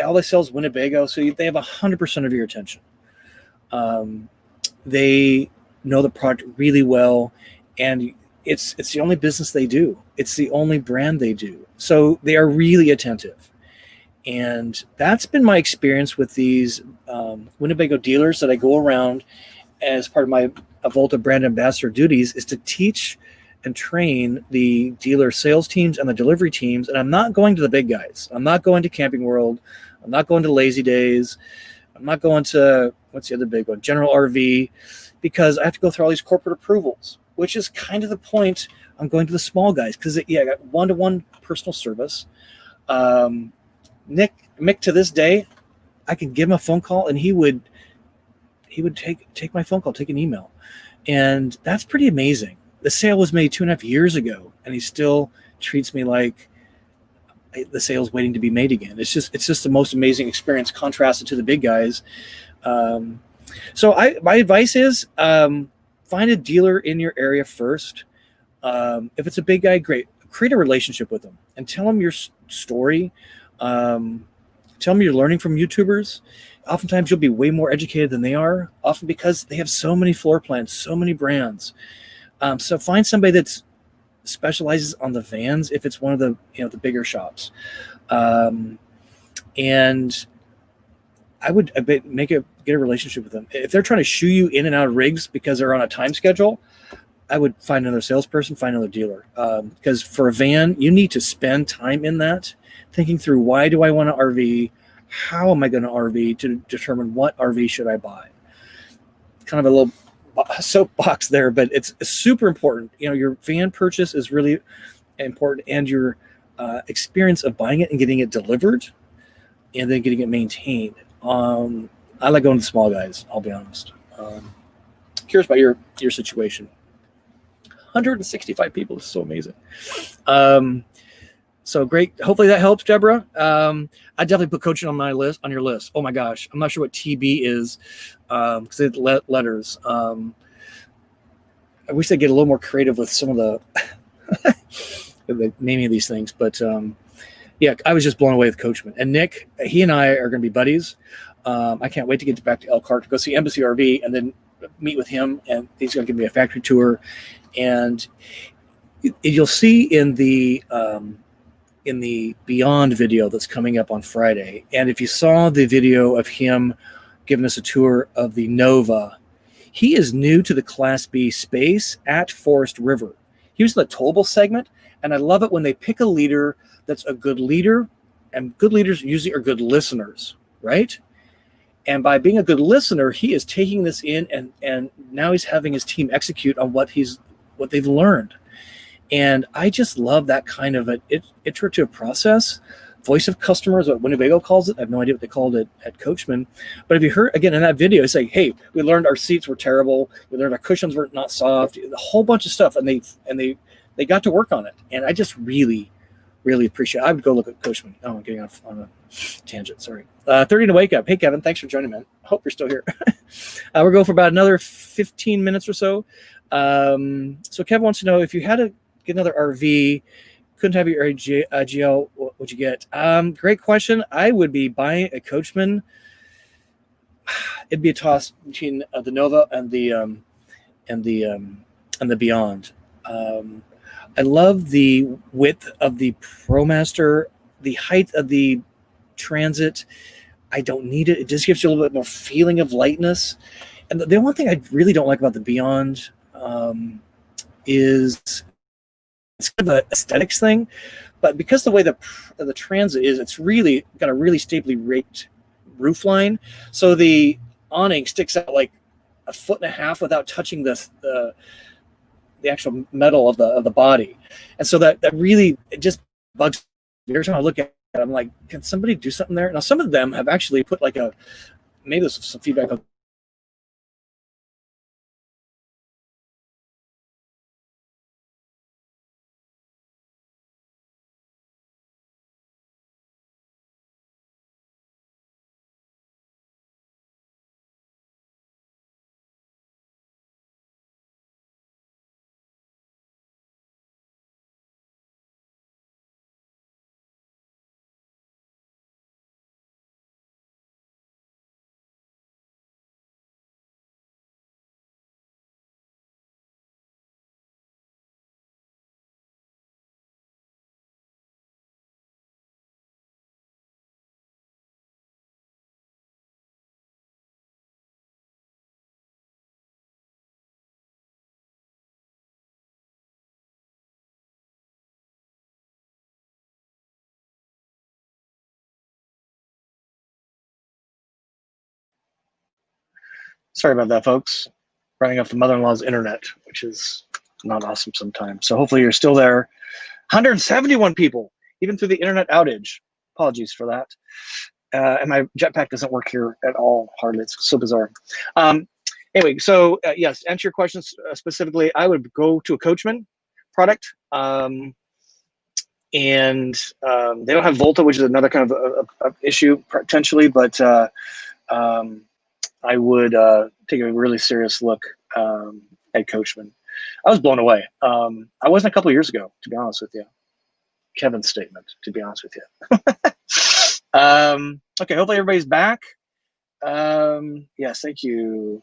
All they sell is Winnebago, so they have 100% of your attention. They know the product really well, and it's the only business they do. It's the only brand they do. So they are really attentive. And that's been my experience with these Winnebago dealers that I go around as part of my Volta brand ambassador duties, is to teach and train the dealer sales teams and the delivery teams. And I'm not going to the big guys. I'm not going to Camping World. I'm not going to Lazy Days. I'm not going to, what's the other big one? General RV, because I have to go through all these corporate approvals, which is kind of the point. I'm going to the small guys because, I got one-to-one personal service. Mick, to this day, I can give him a phone call and he would take my phone call, take an email. And that's pretty amazing. The sale was made 2.5 years ago, and he still treats me like the sale's waiting to be made again. It's just the most amazing experience contrasted to the big guys. So my advice is find a dealer in your area first. If it's a big guy, great. Create a relationship with them and tell them your story. Tell them you're learning from YouTubers. Oftentimes you'll be way more educated than they are, often because they have so many floor plans, so many brands. So find somebody that specializes on the vans if it's one of the the bigger shops. And I would get a relationship with them. If they're trying to shoo you in and out of rigs because they're on a time schedule, I would find another salesperson, find another dealer. Because for a van, you need to spend time in that, thinking through why do I want to RV? How am I going to RV to determine what RV should I buy? Kind of a little soapbox there, but it's super important. Your van purchase is really important, and your experience of buying it and getting it delivered and then getting it maintained. I like going to the small guys, I'll be honest. Curious about your situation. 165 people is so amazing. So great. Hopefully that helps, Deborah. I definitely put coaching on your list. Oh my gosh. I'm not sure what TB is because it's letters. I wish they'd get a little more creative with some of the the naming of these things. But I was just blown away with Coachman. And Nick, he and I are going to be buddies. I can't wait to get back to Elkhart to go see Embassy RV and then meet with him. And he's going to give me a factory tour. And you'll see in the Beyond video that's coming up on Friday. And if you saw the video of him giving us a tour of the Nova, he is new to the Class B space at Forest River. He was in the towable segment, and I love it when they pick a leader that's a good leader, and good leaders usually are good listeners, right? And by being a good listener, he is taking this in, and now he's having his team execute on what they've learned. And I just love that kind of an iterative process. Voice of customer is what Winnebago calls it. I have no idea what they called it at Coachman. But if you heard, again, in that video, it's like, hey, we learned our seats were terrible. We learned our cushions were not soft, a whole bunch of stuff. And they got to work on it. And I just really, really appreciate it. I would go look at Coachman. Oh, I'm getting off on a tangent. Sorry. 30 to wake up. Hey, Kevin, thanks for joining, man. Hope you're still here. We're going for about another 15 minutes or so. So Kevin wants to know if you had to get another RV, couldn't have your GL, what would you get? Great question. I would be buying a Coachman. It'd be a toss between the Nova and the Beyond. I love the width of the ProMaster, the height of the Transit. I don't need it. It just gives you a little bit more feeling of lightness. And the one thing I really don't like about the Beyond is it's kind of an aesthetics thing, but because the way the Transit is, it's really got a really stably raked roof line, so the awning sticks out like 1.5 feet without touching the actual metal of the body, and so that really it just bugs me. Every time I look at it, I'm like, can somebody do something there? Now some of them have actually put like maybe there's some feedback of Sorry about that, folks. Running off the mother-in-law's internet, which is not awesome sometimes. So hopefully you're still there. 171 people, even through the internet outage. Apologies for that. And my jetpack doesn't work here at all, hardly. It's so bizarre. Anyway, so yes, answer your questions specifically. I would go to a Coachman product. And they don't have Volta, which is another kind of issue potentially, but I would take a really serious look at Coachman. I was blown away. I wasn't a couple of years ago, to be honest with you. Kevin's statement, to be honest with you. Okay, hopefully everybody's back. Yes, thank you.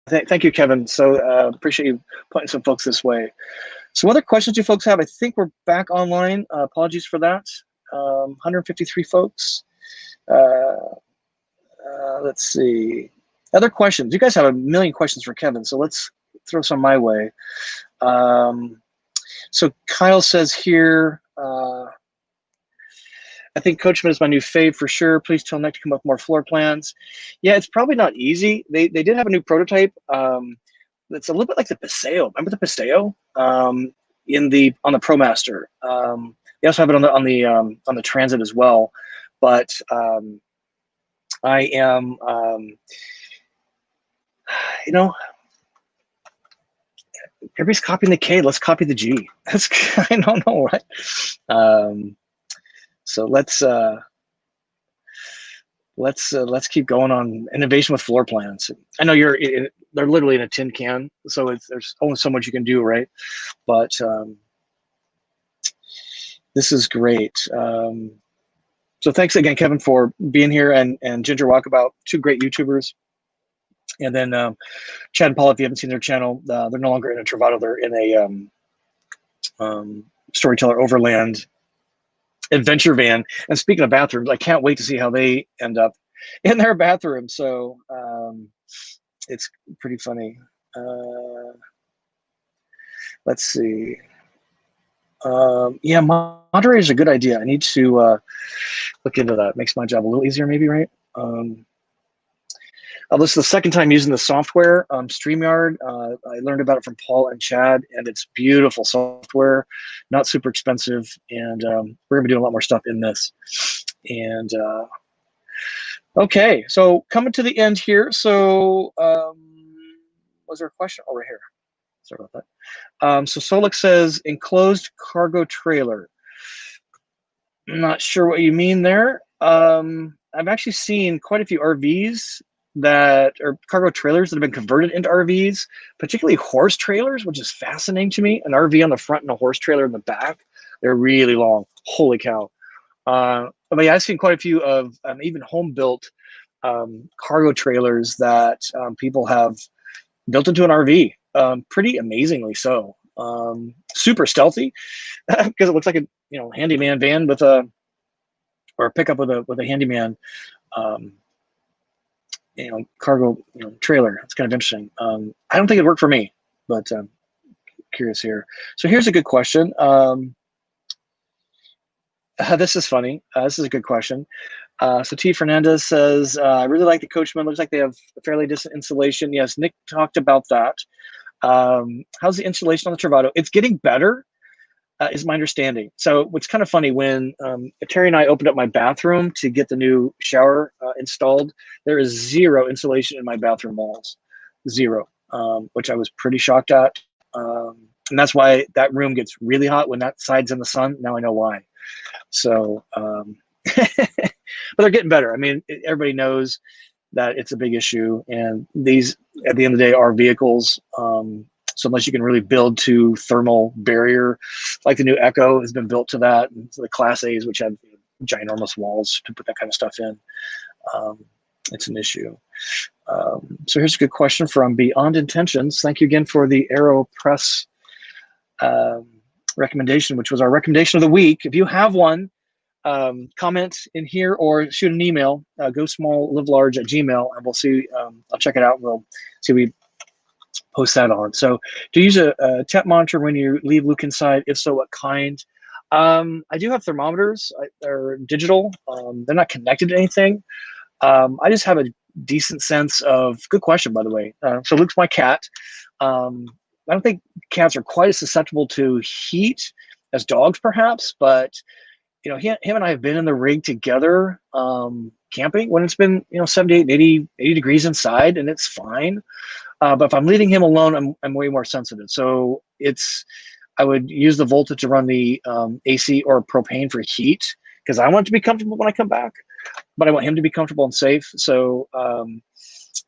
Thank you, Kevin. So appreciate you pointing some folks this way. Some other questions you folks have. I think we're back online. Apologies for that. 153 folks. Let's see. Other questions. You guys have a million questions for Kevin, so let's throw some my way. So Kyle says here, I think Coachman is my new fave for sure. Please tell Nick to come up with more floor plans. Yeah, it's probably not easy. They did have a new prototype. That's a little bit like the Paseo. Remember the Paseo on the ProMaster? They also have it on the Transit as well. But I am, you know, everybody's copying the K. Let's copy the G. That's I don't know, right? So let's keep going on innovation with floor plans. I know they're literally in a tin can, so there's only so much you can do, right? But this is great. So thanks again, Kevin, for being here, and Ginger Walkabout, two great YouTubers. And then Chad and Paul, if you haven't seen their channel, they're no longer in a Travato. They're in a Storyteller Overland adventure van. And speaking of bathrooms, I can't wait to see how they end up in their bathroom. So it's pretty funny. Let's see. Yeah, moderator is a good idea. I need to look into that. Makes my job a little easier, maybe, right? This is the second time using the software, StreamYard. I learned about it from Paul and Chad, and it's beautiful software, not super expensive, and we're gonna be doing a lot more stuff in this. And okay, so coming to the end here. So was there a question? Oh, right here. Sorry about that. So Solik says, enclosed cargo trailer. I'm not sure what you mean there. I've actually seen quite a few RVs that are cargo trailers that have been converted into RVs, particularly horse trailers, which is fascinating to me. An RV on the front and a horse trailer in the back. They're really long. Holy cow. But yeah, I've seen quite a few of even home-built cargo trailers that people have built into an RV, pretty amazingly so. Super stealthy because it looks like a handyman van with or a pickup with a handyman cargo trailer. It's kind of interesting. I don't think it worked for me, but curious here. So here's a good question. This is funny. This is a good question. So T. Fernandez says, I really like the Coachman. Looks like they have a fairly decent installation. Yes, Nick talked about that. How's the installation on the Travato? It's getting better, is my understanding. So what's kind of funny, when Terry and I opened up my bathroom to get the new shower installed, there is zero insulation in my bathroom walls. Zero, which I was pretty shocked at. And that's why that room gets really hot when that side's in the sun. Now I know why. So, but they're getting better. I mean, everybody knows that it's a big issue, and these, at the end of the day, are vehicles. So unless you can really build to thermal barrier, like the new Echo has been built to that, and the Class A's, which have ginormous walls to put that kind of stuff in, it's an issue. So here's a good question from Beyond Intentions. Thank you again for the AeroPress recommendation, which was our recommendation of the week. If you have one, comment in here or shoot an email, go small live large at gmail, and we'll see. I'll check it out, and we'll see we post that on. So, do you use a temp monitor when you leave Luke inside? If so, what kind? I do have thermometers. They're digital. They're not connected to anything. I just have a decent sense of, good question, by the way. So Luke's my cat. I don't think cats are quite as susceptible to heat as dogs, perhaps, but him and I have been in the rig together, camping when it's been 78, 80 degrees inside, and it's fine. But if I'm leaving him alone, I'm way more sensitive. So I would use the voltage to run the AC or propane for heat, because I want it to be comfortable when I come back, but I want him to be comfortable and safe. So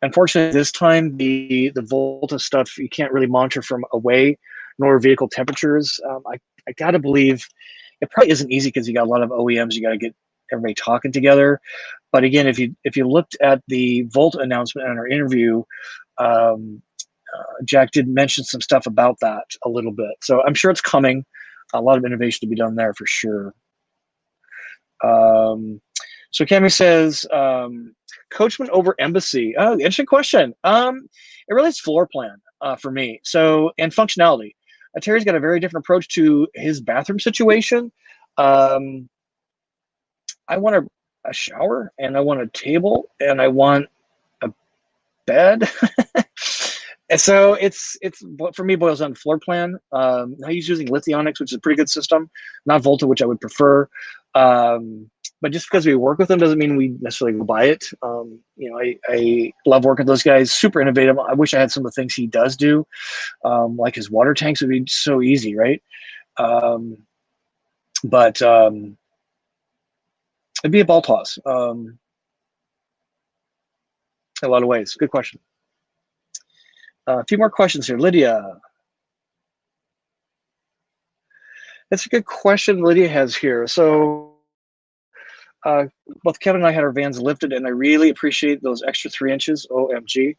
unfortunately, this time the Volta stuff you can't really monitor from away, nor vehicle temperatures. I gotta believe it probably isn't easy because you got a lot of OEMs. You got to get everybody talking together. But again, if you looked at the Volta announcement in our interview, Jack did mention some stuff about that a little bit. So I'm sure it's coming. A lot of innovation to be done there for sure. So Cami says, coachman over embassy. Oh, interesting question. It really is floor plan for me. So, and functionality. Terry's got a very different approach to his bathroom situation. I want a shower, and I want a table, and I want a bed. And so it's for me boils down to floor plan. He's using Lithionics, which is a pretty good system, not Volta, which I would prefer. But just because we work with them doesn't mean we necessarily go buy it. I love working with those guys. Super innovative. I wish I had some of the things he does do, like his water tanks would be so easy, right? But it'd be a ball toss in a lot of ways. Good question. A few more questions here. Lydia. That's a good question Lydia has here. So both Kevin and I had our vans lifted, and I really appreciate those extra 3 inches. OMG.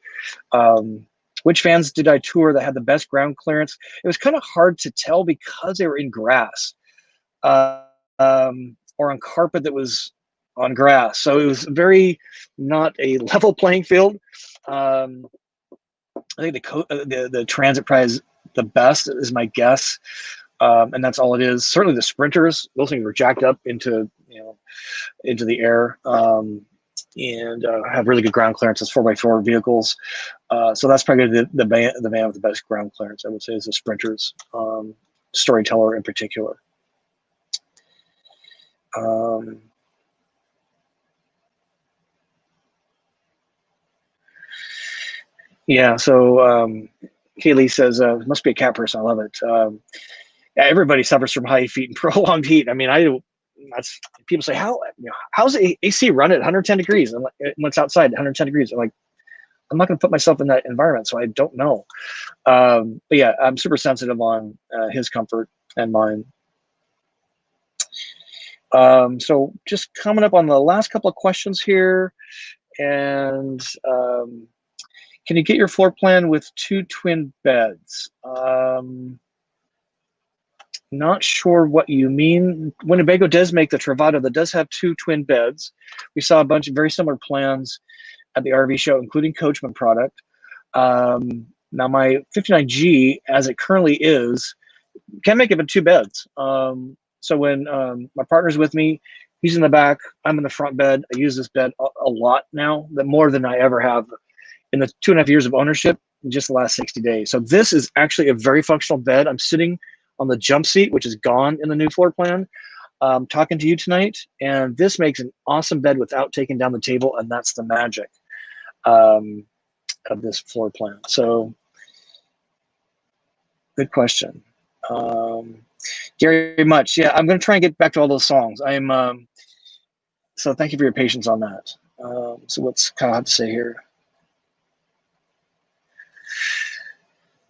Which vans did I tour that had the best ground clearance? It was kind of hard to tell because they were in grass or on carpet that was on grass. So it was very not a level playing field. I think the Transit Prize the best is my guess, and that's all it is. Certainly the Sprinters; those things were jacked up into the air, and have really good ground clearance as 4x4 vehicles. So that's probably the van with the best ground clearance, I would say, is the Sprinters. Storyteller in particular. Yeah, so Kaylee says, must be a cat person. I love it. Yeah, everybody suffers from high feet and prolonged heat. I mean, that's people say, how's the AC run at 110 degrees when it's outside 110 degrees? I'm like, I'm not going to put myself in that environment, so I don't know. But yeah, I'm super sensitive on his comfort and mine. So just coming up on the last couple of questions here, and can you get your floor plan with 2 twin beds? Not sure what you mean. Winnebago does make the Travato that does have 2 twin beds. We saw a bunch of very similar plans at the RV show, including Coachman product. Now my 59G, as it currently is, can make it in 2 beds. So when my partner's with me, he's in the back, I'm in the front bed. I use this bed a lot now, more than I ever have in the 2.5 years of ownership in just the last 60 days. So this is actually a very functional bed. I'm sitting on the jump seat, which is gone in the new floor plan, talking to you tonight. And this makes an awesome bed without taking down the table, and that's the magic of this floor plan. So good question. Very much. Yeah, I'm going to try and get back to all those songs. So thank you for your patience on that. So what's Kyle have to say here?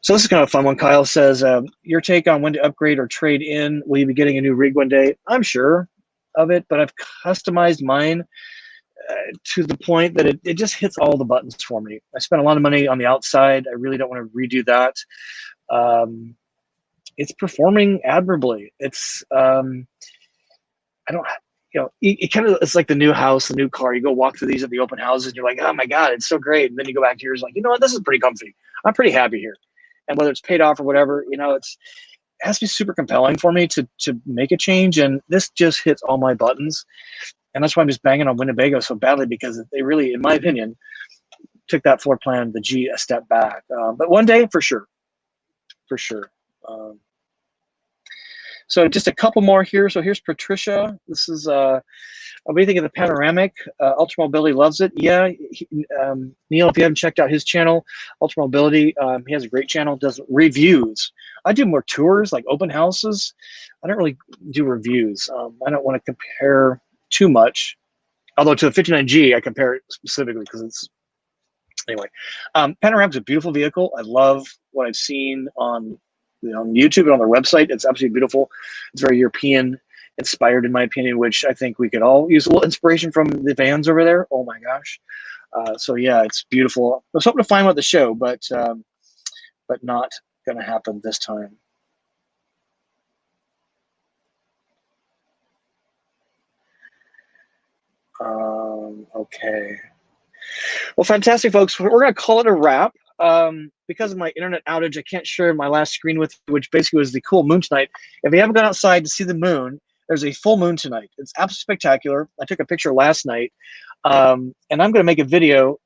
So this is kind of a fun one. Kyle says, your take on when to upgrade or trade in. Will you be getting a new rig one day? I'm sure of it, but I've customized mine to the point that it just hits all the buttons for me. I spent a lot of money on the outside. I really don't want to redo that. It's performing admirably. It's I don't, it kind of, it's like the new house, the new car. You go walk through these at the open houses and you're like, oh my God, it's so great. And then you go back to yours like, you know what, this is pretty comfy. I'm pretty happy here. And whether it's paid off or whatever, has to be super compelling for me to make a change, and this just hits all my buttons. And that's why I'm just banging on Winnebago so badly, because they really, in my opinion, took that floor plan, the G, a step back. But one day, for sure. So just a couple more here. So here's Patricia. This is, what do you think of the panoramic? Ultra Mobility loves it. Yeah, Neil, if you haven't checked out his channel, Ultra Mobility, he has a great channel, does reviews. I do more tours, like open houses. I don't really do reviews. I don't want to compare too much. Although to the 59G, I compare it specifically because it's, anyway. Panoramic's a beautiful vehicle. I love what I've seen on YouTube and on their website. It's absolutely beautiful. It's very European inspired, in my opinion, which I think we could all use a little inspiration from the vans over there. Oh my gosh. So yeah, it's beautiful. I was hoping to find one at the show, but not going to happen this time. Okay. Well, fantastic, folks. We're going to call it a wrap. Because of my internet outage, I can't share my last screen with you, which basically was the cool moon tonight. If you haven't gone outside to see the moon, there's a full moon tonight. It's absolutely spectacular. I took a picture last night, and I'm going to make a video.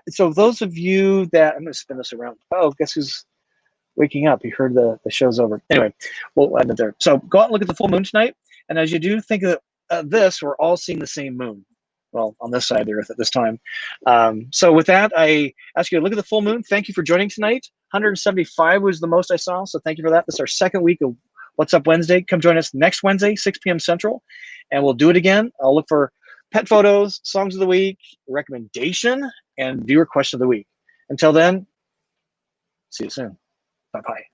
So those of you that, I'm going to spin this around. Oh, guess who's waking up? He heard the show's over. Anyway, we'll end it there. So go out and look at the full moon tonight. And as you do, think of this, we're all seeing the same moon. Well, on this side of the earth at this time. So with that, I ask you to look at the full moon. Thank you for joining tonight. 175 was the most I saw, so thank you for that. This is our second week of What's Up Wednesday. Come join us next Wednesday, 6 p.m. Central, and we'll do it again. I'll look for pet photos, songs of the week, recommendation, and viewer question of the week. Until then, see you soon. Bye-bye.